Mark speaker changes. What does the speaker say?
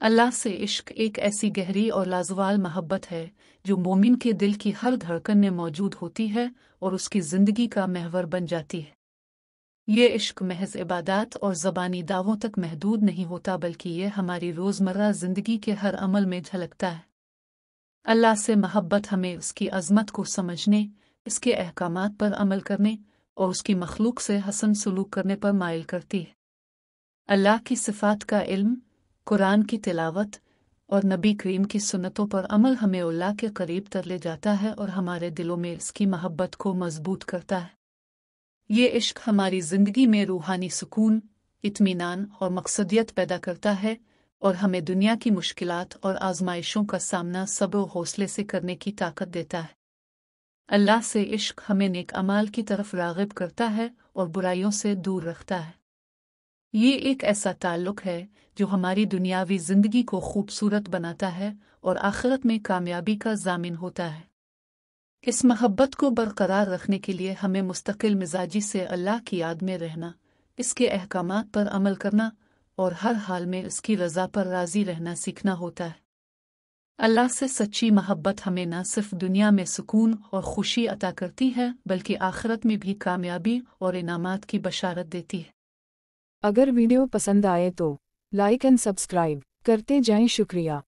Speaker 1: अल्लाह से इश्क एक ऐसी गहरी और लाजवाल मोहब्बत है जो मोमिन के दिल की हर धड़कन में मौजूद होती है और उसकी ज़िंदगी का महवर बन जाती है। ये इश्क महज इबादत और ज़बानी दावों तक महदूद नहीं होता, बल्कि ये हमारी रोज़मर्रा ज़िंदगी के हर अमल में झलकता है। अल्लाह से मोहब्बत हमें उसकी अज़मत को समझने, इसके अहकामात पर अमल करने और उसकी मखलूक से हसन सलूक करने पर माइल करती है। अल्लाह की सिफ़ात का इल्म, कुरान की तिलावत और नबी करीम की सुन्नतों पर अमल हमें अल्लाह के करीब तर ले जाता है और हमारे दिलों में इसकी मोहब्बत को मजबूत करता है। ये इश्क हमारी ज़िंदगी में रूहानी सुकून, इत्मीनान और मकसदियत पैदा करता है और हमें दुनिया की मुश्किलात और आजमाइशों का सामना सब्र और हौसले से करने की ताकत देता है। अल्लाह से इश्क हमें नेक अमाल की तरफ राग़िब करता है और बुराइयों से दूर रखता है। ये एक ऐसा ताल्लुक़ है जो हमारी दुनियावी ज़िंदगी को खूबसूरत बनाता है और आखिरत में कामयाबी का ज़ामिन होता है। इस मोहब्बत को बरकरार रखने के लिए हमें मुस्तकिल मिजाजी से अल्लाह की याद में रहना, इसके अहकामात पर अमल करना और हर हाल में इसकी रज़ा पर राज़ी रहना सीखना होता है। अल्लाह से सच्ची मोहब्बत हमें न सिर्फ दुनिया में सुकून और खुशी अता करती है, बल्कि आखिरत में भी कामयाबी और इनामात की बशारत देती है।
Speaker 2: अगर वीडियो पसंद आए तो लाइक एंड सब्सक्राइब करते जाएं। शुक्रिया।